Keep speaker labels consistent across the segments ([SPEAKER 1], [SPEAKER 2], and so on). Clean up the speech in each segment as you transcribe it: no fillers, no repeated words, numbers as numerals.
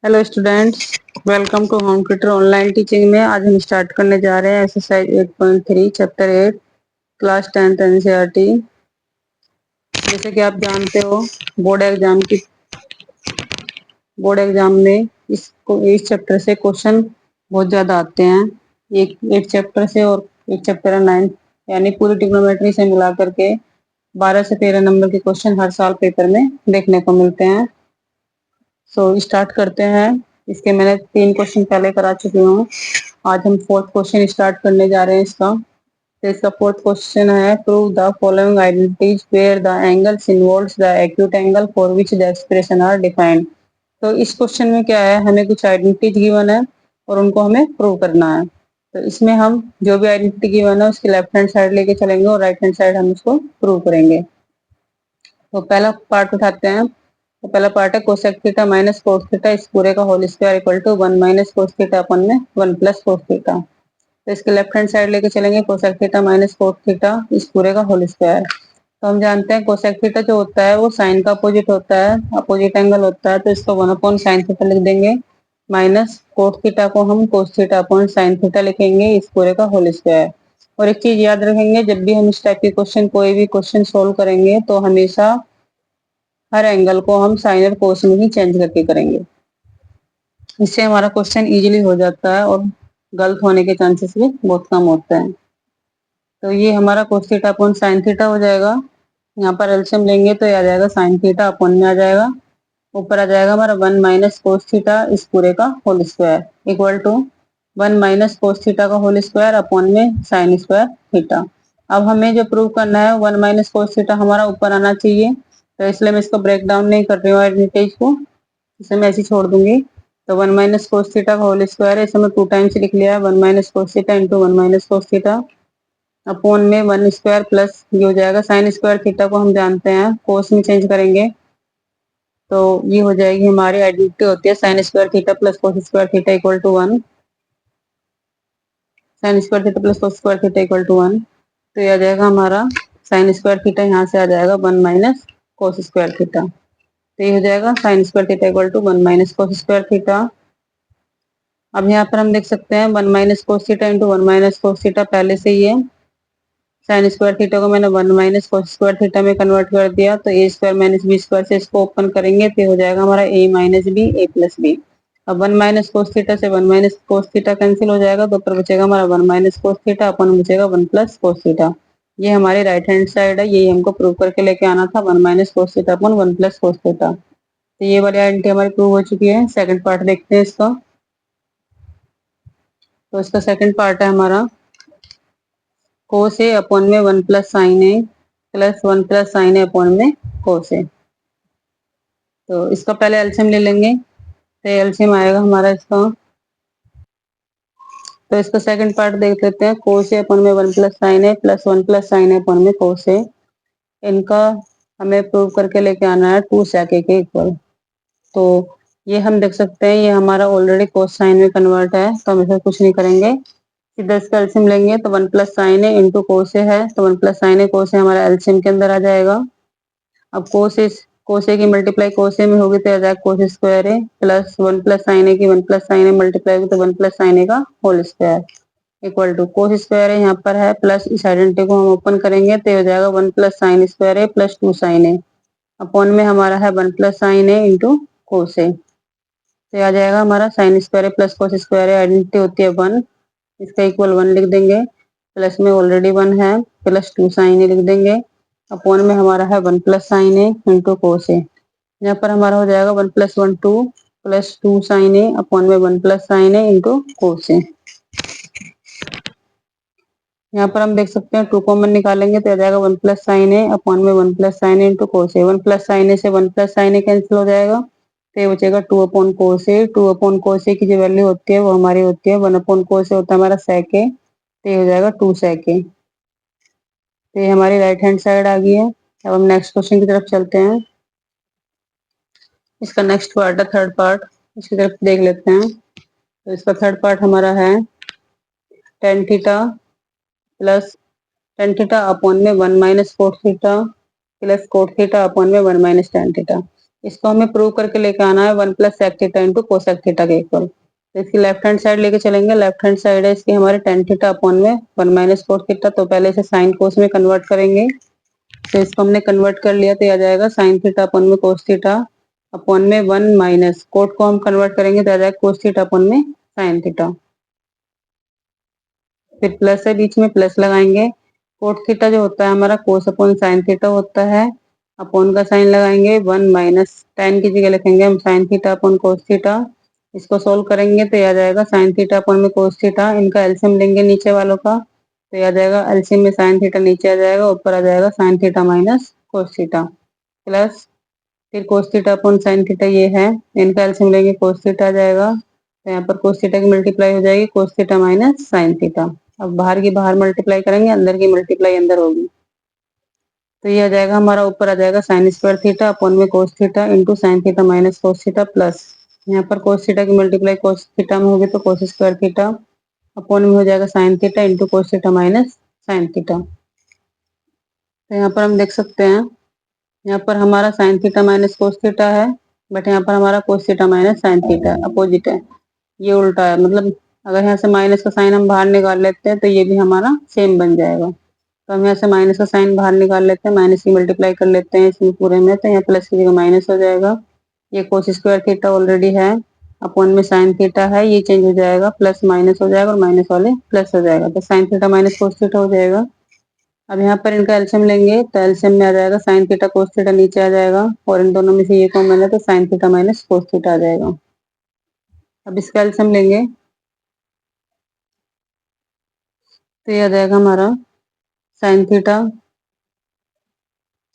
[SPEAKER 1] Hello students, welcome to home tutor online teaching में। आज हम स्टार्ट करने जा रहे हैं exercise 8.3 chapter 8 class 10th NCERT. जैसे कि आप जानते हो, बोर्ड एग्जाम की बोर्ड एग्जाम में इस चैप्टर से क्वेश्चन बहुत ज़्यादा आते हैं। एक चैप्टर से और एक चैप्टर है 9, यानी पूरी ट्रिग्नोमेट्री से मिला करके 12 से 13 नंबर के क्वेश्चन हर साल पेपर में देखने को मिलते हैं। स्टार्ट करते हैं। इसके मैंने 3 क्वेश्चन पहले करा चुकी हूँ। आज हम फोर्थ क्वेश्चन स्टार्ट करने जा रहे हैं इसका। तो इसका फोर्थ क्वेश्चन है, prove the following identities where the angles involves the acute angle for which the expression are defined. तो इस क्वेश्चन में क्या है, हमें कुछ आइडेंटिटीज गिवन है और उनको हमें प्रूव करना है। तो इसमें हम जो भी आइडेंटिटी गिवन है उसकी लेफ्ट हैंड साइड लेके चलेंगे और राइट हैंड साइड हम इसको प्रूव करेंगे। तो पहला पार्ट उठाते हैं। तो पहला पार्ट है cosec theta minus cos theta इस पूरे का whole square equal to 1 minus cos theta अपन में 1 प्लस कोस थीटा। तो इसके लेफ्ट हैंड साइड लेके चलेंगे, cosec theta minus cos theta इस पूरे का होल स्क्वायर। तो हम जानते हैं कोसेक थीटा जो होता है वो साइन का अपोजिट होता है, अपोजिट एंगल होता है। तो इसको 1 अपॉन साइन थीटा लिख देंगे, माइनस कोस थीटा को हम कोस थीटा अपॉन साइन थीटा लिखेंगे इस पूरे का होल स्क्वायर। और एक चीज याद रखेंगे, जब भी हम इस टाइप के क्वेश्चन कोई भी क्वेश्चन सोल्व करेंगे तो हमेशा हर एंगल को हम साइन और कोस में ही चेंज करके करेंगे। इससे हमारा क्वेश्चन इजीली हो जाता है और गलत होने के चांसेस भी बहुत कम होते हैं। तो ये हमारा कोस थीटा अपॉन साइन थीटा हो जाएगा। यहाँ पर एलसीएम लेंगे तो ये आ जाएगा साइन थीटा अपॉन में आ जाएगा, ऊपर आ जाएगा हमारा 1 माइनस कोस थीटा इस पूरे का whole square equal to 1 minus cos theta का होल स्क्वायर अपॉन में साइन स्क्वायर थीटा। अब हमें जो प्रूव करना है 1 माइनस कोस थीटा हमारा ऊपर आना चाहिए, तो इसलिए मैं इसको ब्रेक डाउन नहीं कर रही हूँ आइडेंटिटीज को, इसे मैं ऐसे छोड़ दूंगी। तो 1 माइनस कोस थीटा का होल स्क्वायर है, इसे मैं 2 टाइम्स लिख लिया है, 1 minus cos theta into 1 minus cos theta upon में 1 स्क्वायर प्लस ये हो जाएगा साइन स्क्वायर थीटा को हम जानते हैं कोस में चेंज करेंगे तो ये हो जाएगी हमारी आइडेंटिटी होती है sine square theta plus cos square theta equal to 1। Sine square theta plus cos square theta equal to 1। तो ये आ जाएगा हमारा साइन स्क्वायर थीटा, यहाँ से आ जाएगा 1 माइनस कोस स्क्वायर थीटा। तो ये हो जाएगा sine square theta equal to 1 minus cos square theta. अब यहाँ पर हम देख सकते हैं 1 minus cos theta into 1 minus cos theta पहले से ही है। साइन स्क्वायर थीटा को मैंने 1 माइनस कोस स्क्वायर थीटा में कन्वर्ट कर दिया, तो ए स्क्वायर माइनस बी स्क्वायर से इसको ओपन करेंगे तो हो जाएगा हमारा ए माइनस बी ए प्लस बी। अब 1 माइनस कोस थीटा से 1 माइनस कोस थीटा कैंसिल हो जाएगा, तो ऊपर बचेगा हमारा 1 माइनस कोस थीटा अपन बचेगा 1 प्लस कोस थीटा। ये हमारी राइट हैंड साइड है, यही हमको प्रूव करके लेके आना था 1 माइनस कोस थीटा अपन 1 प्लस कोस थीटा। तो ये वाली आइडेंटिटी हमारी प्रूव हो चुकी है। सेकंड पार्ट देखते हैं इसका। तो इसका सेकंड पार्ट है हमारा कोस ए अपॉन में 1 plus sine a plus 1 plus sine A upon में कोस ए। तो इसका पहले एलसीएम ले लेंगे, तो एलसीएम आएगा हमारा इसका। तो इसका सेकंड पार्ट देख लेते हैं, कोस ए अपॉन में 1 plus sine a plus 1 plus sine A upon में कोस ए। इनका हमें प्रूव करके लेके आना है 2 sec a के इक्वल। तो ये हम देख सकते हैं ये हमारा ऑलरेडी कोस साइन में कन्वर्ट है, तो हम इसे कुछ नहीं करेंगे, सीधा इसका एलसीएम लेंगे। तो 1 प्लस साइन ए इंटू कोस ए है, तो 1 प्लस साइन ए कोस ए हमारा एलसीएम के अंदर आ जाएगा। अब कोस ए की मल्टीप्लाई कोस ए में होगी तो आ जाएगा cos square A plus 1 plus sine ए की 1 प्लस साइन ए मल्टीप्लाई होगी तो 1 प्लस साइन ए का whole square equal to cos square है यहाँ पर है प्लस इस आइडेंटिटी को हम ओपन करेंगे तो हो जाएगा 1 plus sine square A plus 2 sign A upon में हमारा है 1 प्लस साइन ए इंटू कोस ए। तो आ जाएगा हमारा sine square A plus cos square A, identity होती है 1, इसका इक्वल 1 लिख देंगे, प्लस में ऑलरेडी 1 है प्लस 2 साइन ए लिख देंगे अपॉन में हमारा है 1 प्लस साइन ए इंटू कोस ए। यहाँ पर हमारा हो जाएगा 1 प्लस 1 2 प्लस 2 साइन ए अपॉन में 1 प्लस साइन ए इंटू कोस ए। यहाँ पर हम देख सकते हैं 2 कॉमन निकालेंगे तो आ जाएगा 1 प्लस साइन ए अपॉन में 1 प्लस साइन ए इंटू कोस ए। 1 प्लस साइन ए से 1 प्लस साइन ए कैंसिल हो जाएगा, तो ये बचेगा 2 अपॉन कोस ए। 2 अपॉन कोस ए की जो वैल्यू होती है वो हमारी होती है 1 अपॉन कोस ए होता है हमारा सेक ए, तो ये हो जाएगा 2 सेक ए। तो ये हमारी राइट हैंड साइड आ गई है। अब हम नेक्स्ट क्वेश्चन की तरफ चलते हैं। इसका नेक्स्ट पार्ट है थर्ड पार्ट, इसकी तरफ देख लेते हैं। तो इसका थर्ड पार्ट हमारा है tan theta plus tan theta upon में 1 minus cot theta plus cot theta upon में 1 माइनस टेन थीटा। इसको हमें प्रूव करके लेके आना है 1 plus sec theta into cosec theta के इक्वल। तो इसकी लेफ्ट हैंड साइड लेके चलेंगे। लेफ्ट हैंड साइड है इसकी हमारे टेन थीटा अपॉन में 1 माइनस कोस थीटा। तो पहले इसे साइन कोस में कन्वर्ट करेंगे। तो इसको हमने कन्वर्ट कर लिया तो ये आ जाएगा साइन थीटा अपॉन में कोस थीटा अपॉन में 1 माइनस कोट को हम कन्वर्ट करेंगे तो आ जाएगा कोस थीटा अपॉन में साइन थीटा। फिर प्लस है बीच में प्लस लगाएंगे। कोट थीटा जो होता है हमारा कोस अपॉन साइन थीटा होता है। अपॉन का साइन लगाएंगे 1 माइनस टेन की जगह लिखेंगे हम sine theta upon cos theta. इसको सोल्व करेंगे तो ये आ जाएगा साइन थीटा अपॉन में कोस थीटा। इनका एलसीएम लेंगे नीचे वालों का तो ये आ जाएगा एलसीएम में साइन थीटा नीचे आ जाएगा, ऊपर आ जाएगा sine theta minus cos theta plus फिर cos theta upon sine theta ये है। इनका एलसीएम लेंगे कोस थीटा आ जाएगा तो यहाँ पर कोस थीटा की मल्टीप्लाई हो जाएगी cos theta minus sine theta. अब बाहर की बाहर मल्टीप्लाई करेंगे, अंदर की मल्टीप्लाई अंदर होगी। तो ये आ जाएगा हमारा ऊपर आ जाएगा साइन स्क्वायर थीटा अपॉन में कोस theta into sine theta minus cos theta plus यहाँ पर कोस थीटा की मल्टीप्लाई कोस थीटा में होगी तो कोस स्क्वायर थीटा अपॉन में हो जाएगा sine theta into cos theta minus sine theta. तो यहाँ पर हम देख सकते हैं यहाँ पर हमारा sign theta minus cos theta है, बट यहाँ पर हमारा cos theta minus sine theta है, अपोजिट है, ये उल्टा है। मतलब अगर यहाँ से माइनस का साइन हम बाहर निकाल लेते हैं तो ये भी हमारा सेम बन जाएगा। तो हम यहाँ से माइनस का साइन बाहर निकाल लेते हैं, माइनस की मल्टीप्लाई कर लेते हैं इसमें पूरे में तो यहाँ प्लस की जगह माइनस हो जाएगा। ये कोस स्क्वायर थीटा ऑलरेडी है अपॉन में साइन थीटा है, ये चेंज हो जाएगा प्लस माइनस हो जाएगा और माइनस वाले प्लस हो जाएगा तो sine theta minus cos theta हो जाएगा। अब यहाँ पर इनका एलसीएम लेंगे तो एलसीएम में आ जाएगा साइन थीटा कोस थीटा नीचे आ जाएगा और इन दोनों में से ये कॉमन है तो sine theta minus cos theta आ जाएगा। अब इसका एलसीएम लेंगे तो ये आ जाएगा हमारा sine theta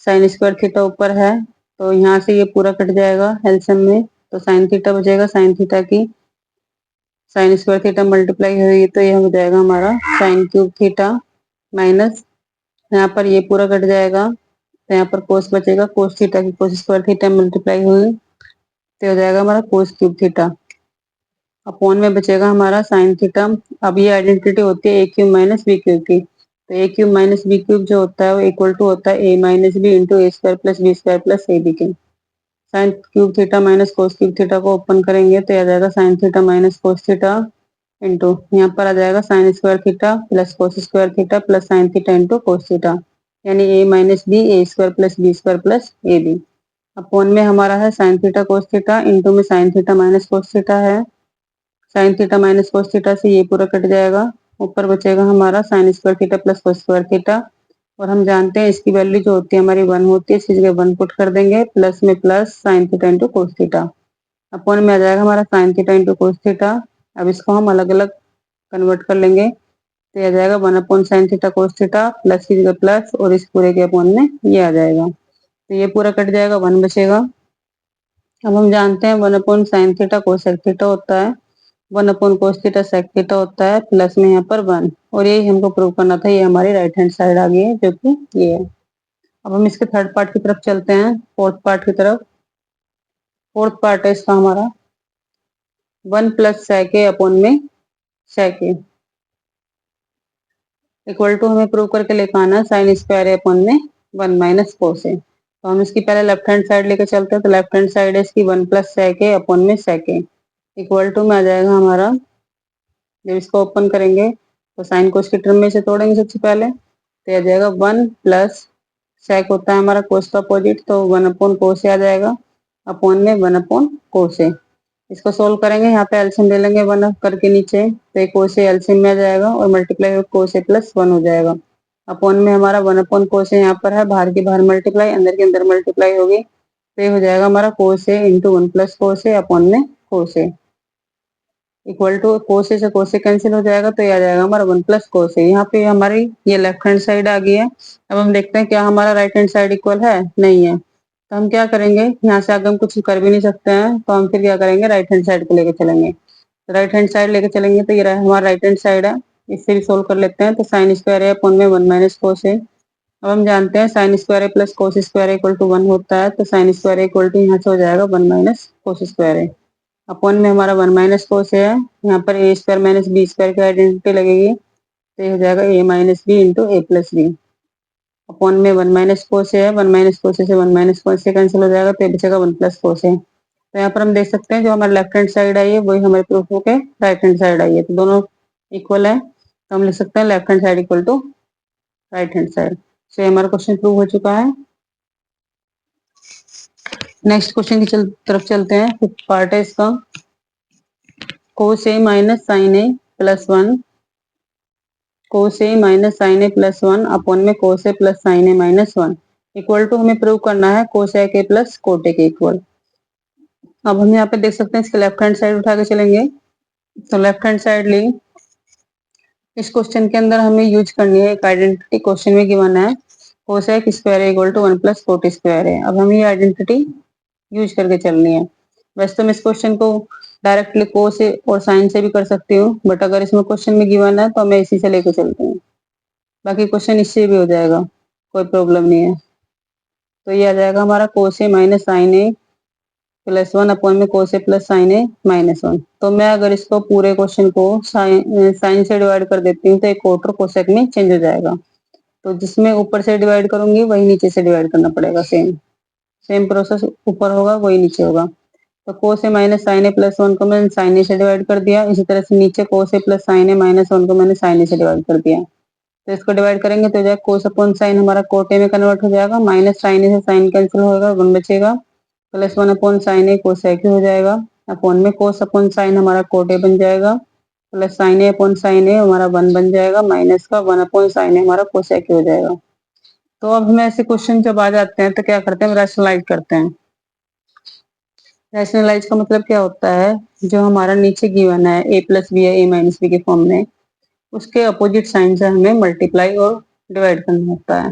[SPEAKER 1] sine square theta ऊपर है तो यहाँ से ये पूरा कट जाएगा एलसीएम में तो साइन थीटा बचेगा, साइन थीटा की साइन स्क्वायर थीटा मल्टीप्लाई होगी तो ये हो जाएगा हमारा साइन क्यूब थीटा माइनस यहाँ पर ये पूरा कट जाएगा तो यहाँ पर कोस बचेगा, कोस थीटा की कोस स्क्वायर थीटा मल्टीप्लाई हुई तो हो जाएगा हमारा कोस क्यूब थीटा अपॉन में बचेगा हमारा साइन थीटा। अब ये आइडेंटिटी होती है a cube minus b cube की। तो a cube minus b cube जो होता है वो इक्वल टू होता है a minus b into a square plus b square plus a b के। Sine cube theta minus cos cube theta को ओपन करेंगे तो आ जाएगा sine theta minus cos theta into यहाँ पर आ जाएगा sine square theta plus cos square theta plus sine theta into cos theta यानी a minus b a square plus b square plus a b. Upon में हमारा है sine theta cos theta into में sine theta minus cos theta है। Sine theta minus cos theta से ये पूरा cut जाएगा, ऊपर बचेगा हमारा sine square theta plus cos square theta और हम जानते हैं इसकी वैल्यू जो होती है हमारी 1 होती है, इसकी जगह 1 पुट कर देंगे प्लस में plus sine theta into cos theta upon में आ जाएगा हमारा sine theta into cos theta. अब इसको हम अलग अलग कन्वर्ट कर लेंगे तो ये आ जाएगा 1 upon sine theta cos theta plus की जगह प्लस और इस पूरे के अपॉन में ये आ जाएगा तो ये पूरा कट जाएगा 1 बचेगा। अब हम जानते हैं 1 upon sine theta cosec theta होता है, 1 upon cos theta sec theta होता है प्लस में यहाँ पर 1 और यही हमको प्रूव करना था। ये हमारी राइट हैंड साइड आ गई है जो कि ये है। अब हम इसके थर्ड पार्ट की तरफ चलते हैं, फोर्थ पार्ट की तरफ। फोर्थ पार्ट है इसका हमारा 1 प्लस सेक ए अपॉन में सेक ए इक्वल टू हमें प्रूव करके लेकर आना साइन स्क्वायर ए अपॉन में 1 माइनस कोस ए। तो हम इसकी पहले लेफ्ट हैंड साइड लेके चलते हैं तो लेफ्ट हैंड साइड है इसकी 1 प्लस सेक ए अपॉन में सेक ए इक्वल टू में आ जाएगा हमारा, जब इसको ओपन करेंगे तो साइन कोस की टर्म में से तोड़ेंगे सबसे पहले तो आ जाएगा 1 प्लस सेक होता है हमारा कोस का अपोजिट तो 1 अपॉन कोस आ जाएगा अपॉन में 1 अपॉन कोस ए। इसको सोल्व करेंगे, यहाँ पे एलसीएम ले लेंगे 1 करके नीचे तो एक कोस ए एलसीएम में आ जाएगा और मल्टीप्लाई कोस ए प्लस 1 हो जाएगा अपॉन में हमारा 1 अपॉन कोस ए यहाँ पर है, बाहर की बाहर मल्टीप्लाई अंदर के अंदर मल्टीप्लाई होगी तो ये हो जाएगा हमारा कोस ए इंटू 1 प्लस कोस ए अपॉन में कोस ए इक्वल टू कोस ए से कोस ए कैंसिल हो जाएगा तो ये आ जाएगा हमारा 1 प्लस कोस ए। यहाँ पे हमारी ये लेफ्ट हैंड साइड आ गई है। अब हम देखते हैं क्या हमारा राइट हैंड साइड इक्वल है, नहीं है। तो हम क्या करेंगे, यहाँ से आगे हम कुछ कर भी नहीं सकते हैं तो हम फिर क्या करेंगे राइट हैंड साइड को लेके चलेंगे। तो राइट हैंड साइड लेके चलेंगे तो ये हमारा राइट हैंड साइड है, इससे भी सोल्व कर लेते हैं। तो साइन स्क्वायर है अपॉन में 1 माइनस कोस है। अब हम जानते हैं साइन स्क्वायर है plus cos square equal to 1 होता है तो साइन स्क्वायर इक्वल टू यहाँ से हो जाएगा 1 माइनस कोस स्क्वायर है अपॉन में हमारा 1 माइनस कोस है। यहाँ पर ए स्क्वायर माइनस बी स्क्वायर की आइडेंटिटी लगेगी तो ये हो जाएगा ए माइनस बी इंटू ए प्लस बी अपॉन में 1 माइनस कोस है, 1 माइनस कोस से 1 माइनस कोस से कैंसिल हो जाएगा, तो ये बचेगा 1 प्लस कोस है। तो यहाँ पर हम देख सकते हैं जो हमारे लेफ्ट हैंड साइड आई है वही हमारे प्रूफ होके राइट हैंड साइड आई है, तो दोनों इक्वल है, तो हम लिख सकते हैं left hand side equal to right hand side. तो हमारा क्वेश्चन प्रूव हो चुका है। नेक्स्ट क्वेश्चन की तरफ चलते हैं। फिफ्थ पार्ट है इसका। Cos a minus sine a plus 1, cos a minus sine a plus 1 upon में cos a plus sine a minus 1 equal to हमें प्रूव करना है कोस ए के प्लस कोट ए के इक्वल। अब हम यहाँ पे देख सकते हैं इसके लेफ्ट हैंड साइड उठा के चलेंगे, तो लेफ्ट हैंड साइड ली। इस क्वेश्चन के अंदर हमें यूज करनी है एक आइडेंटिटी, क्वेश्चन में गिवन है cosec square equal to 1 plus cot square है। अब हमें ये आइडेंटिटी यूज करके चलनी है। वैसे तो मैं इस क्वेश्चन को डायरेक्टली कोस से और साइन से भी कर सकती हूँ, बट अगर इसमें क्वेश्चन में गिवन है तो मैं इसी से लेके चलती हूँ। बाकी क्वेश्चन इससे भी हो जाएगा, कोई प्रॉब्लम नहीं है। तो ये आ जाएगा हमारा cos a minus sine a plus 1 upon में cos a plus sine a minus 1। तो मैं अगर इसको पूरे क्वेश्चन को साइन से डिवाइड कर देती हूँ तो एक कोट और कोसेक में चेंज हो जाएगा। तो जिसमें ऊपर से डिवाइड करूंगी वही नीचे से डिवाइड करना पड़ेगा। सेम सेम प्रोसेस, ऊपर होगा वही नीचे होगा। तो कोस a minus sine a plus 1 को मैंने साइन ए से डिवाइड कर दिया, इसी तरह से नीचे कोस a plus sine a minus 1 को मैंने साइन ए से डिवाइड कर दिया। तो इसको डिवाइड करेंगे तो जाएगा कोस अपॉन साइन हमारा कोट ए में कन्वर्ट हो जाएगा, माइनस साइन ए से साइन कैंसिल होगा, 1 बचेगा, प्लस 1 अपॉन साइन ए कोसेक हो जाएगा, अपॉन में कोस अपॉन साइन हमारा कोट ए बन जाएगा, प्लस साइन ए अपॉन साइन ए हमारा 1 बन जाएगा, माइनस का 1 अपॉन साइन ए हमारा कोसेक हो जाएगा। तो अब हमें ऐसे क्वेश्चन जब आ जाते हैं तो क्या करते हैं, रैशनलाइज करते हैं। रैशनलाइज का मतलब क्या होता है, जो हमारा नीचे गिवन है ए प्लस बी है ए माइनस बी के फॉर्म में, उसके अपोजिट साइन से हमें मल्टीप्लाई और डिवाइड करना होता है।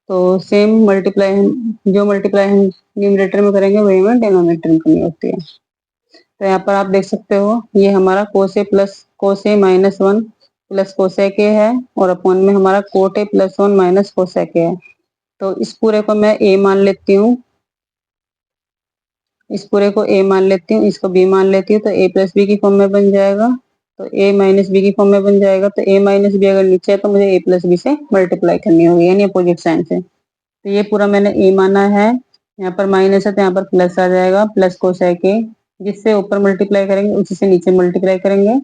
[SPEAKER 1] तो सेम मल्टीप्लाई, जो मल्टीप्लाई हम न्यूमरेटर में करेंगे वही हमें डिनोमिनेटर में करनी होती है। तो यहाँ पर आप देख सकते हो ये हमारा cos a plus cos a minus 1 plus cosec a है, और अपॉन में हमारा cot A plus 1 minus cosec a है। तो इस पूरे को मैं ए मान लेती हूँ, इस पूरे को ए मान लेती हूँ, इसको बी मान लेती हूँ, तो ए प्लस बी की फॉर्म में बन जाएगा, तो ए माइनस बी की फॉर्म में बन जाएगा। तो ए माइनस बी अगर नीचे है तो मुझे ए प्लस बी से मल्टीप्लाई करनी होगी, यानी अपोजिट साइन से। तो ये पूरा मैंने ए माना है, यहाँ पर माइनस है तो यहाँ पर प्लस आ जाएगा, प्लस कोसेक ए, जिससे ऊपर मल्टीप्लाई करेंगे उसी से नीचे मल्टीप्लाई करेंगे।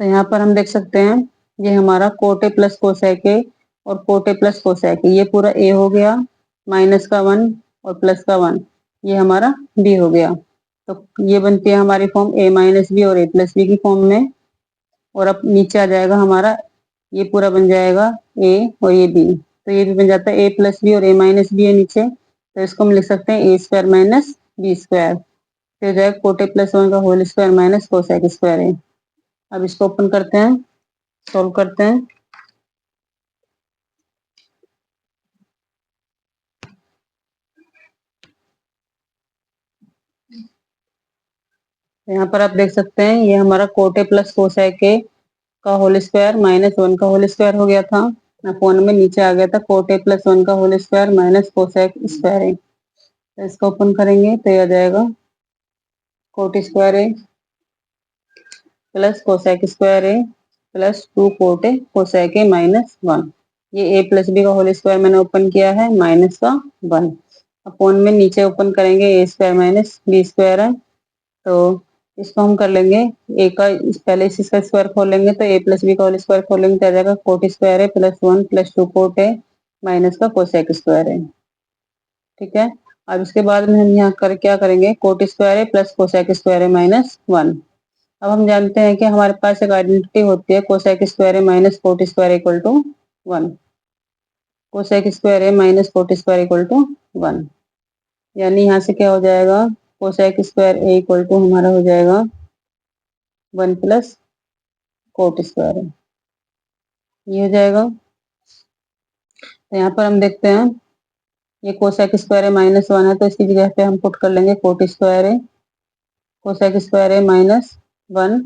[SPEAKER 1] तो यहाँ पर हम देख सकते हैं ये हमारा cot A plus cosec a और cot A plus cosec a, ये पूरा ए हो गया, माइनस का 1 और प्लस का 1 ये हमारा बी हो गया। तो ये बनती है हमारी फॉर्म ए माइनस बी और ए प्लस बी की फॉर्म में। और अब नीचे आ जाएगा हमारा, ये पूरा बन जाएगा ए और ये बी, तो ये भी बन जाता है ए प्लस बी और ए माइनस बी है नीचे, तो इसको हम लिख सकते हैं A square minus B square. फिर जाएगा कोट ए प्लस 1 का whole square minus cosec square है। अब इसको ओपन करते हैं, सोल्व करते हैं। यहाँ पर आप देख सकते हैं ये हमारा कोट ए प्लस कोसेक ए का होल स्क्वायर माइनस 1 का होल स्क्वायर हो गया था, अपॉन में नीचे आ गया था कोट ए प्लस 1 का whole square minus cosec square है। तो इसको ओपन करेंगे तो ये आ जाएगा cot square A plus cosec square A plus 2 cot A cosec A minus 1। ये ए प्लस बी का होल स्क्वायर मैंने ओपन किया है, माइनस का 1, अपॉन में नीचे ओपन करेंगे ए स्क्वायर माइनस बी स्क्वायर है। तो इसको हम कर लेंगे ए का, पहले इसका स्क्वायर खोलेंगे तो ए प्लस बी का होल स्क्वायर खोलेंगे तो आ जाएगा कोट स्क्वायर है प्लस 1 प्लस 2 कोट है माइनस का कोसेक स्क्वायर है। ठीक है, अब इसके बाद में हम यहाँ कर क्या करेंगे, कोट स्क्वायर है प्लस कोसेक स्क्वायर है माइनस 1। अब हम जानते हैं कि हमारे पास एक आइडेंटिटी होती है कोसेक स्क्वायर है minus cot square equal to 1, cosec square है minus cot square equal to 1, यानी यहाँ से क्या हो जाएगा, cosec square a equal to हमारा हो जाएगा 1 प्लस कोट स्क्वायर है, ये हो जाएगा। तो यहाँ पर हम देखते हैं ये कोसेक स्क्वायर है माइनस 1 है, तो इसकी जगह पे हम पुट कर लेंगे कोट स्क्वायर है, कोसेक स्क्वायर है माइनस 1,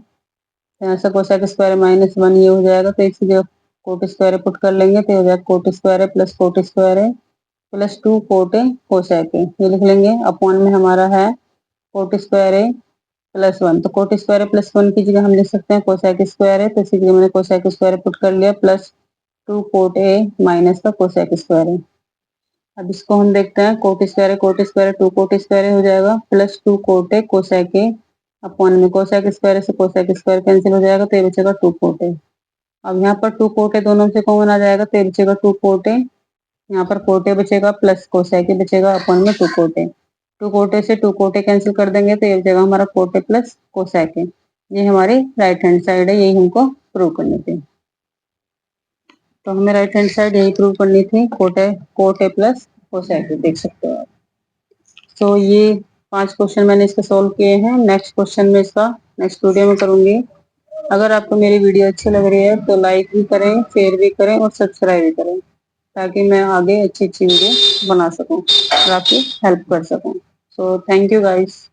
[SPEAKER 1] यहाँ से कोसेक स्क्वायर है माइनस 1 ये हो जाएगा, तो इसकी जगह कोट स्क्वायर पुट कर लेंगे तो हो जाएगा कोट स्क्वायर है प्लस कोट स्क्वायर है प्लस 2 कोट है कोसेक है, ये लिख लेंगे, अपॉन में हमारा है कोट स्क्वायर है प्लस 1। तो कोट स्क्वायर है प्लस 1 की जगह हम लिख सकते हैं कोसेक स्क्वायर है, तो इसी जगह मैंने कोसेक स्क्वायर पुट कर लिया, प्लस 2 कोट ए माइनस का कोसेक स्क्वायर है। अब इसको हम देखते हैं, कोट स्क्वायर है, कोट स्क्वायर है, 2 कोट स्क्वायर हो जाएगा प्लस 2 कोट है कोसेक ए अपॉन में कोसेक स्क्वायर से कोसेक स्क्वायर कैंसिल हो जाएगा तो ये बचेगा 2 कोट है। अब यहाँ पर 2 कोट है दोनों से कॉमन आ जाएगा तो ये बचेगा 2 कोट है, यहाँ पर कोटे बचेगा प्लस कोसेक बचेगा अपन में 2 कोटे। 2 कोटे से 2 कोटे कैंसिल कर देंगे तो ये बचेगा हमारा कोटे प्लस कोसेक। ये हमारी राइट हैंड साइड है, यही हमको प्रूव करनी थी। तो हमें राइट हैंड साइड यही प्रूव करनी थी, कोटे प्लस कोसेक, देख सकते हो आप। तो ये 5 क्वेश्चन मैंने इसके सोल्व किए हैं। नेक्स्ट क्वेश्चन में इसका नेक्स्ट वीडियो में करूंगी। अगर आपको मेरी वीडियो अच्छी लग रही है तो लाइक भी करें, शेयर भी करें और सब्सक्राइब भी करें, ताकि मैं आगे अच्छी अच्छी वीडियो बना सकूं और आपकी हेल्प कर सकूं। So thank you guys.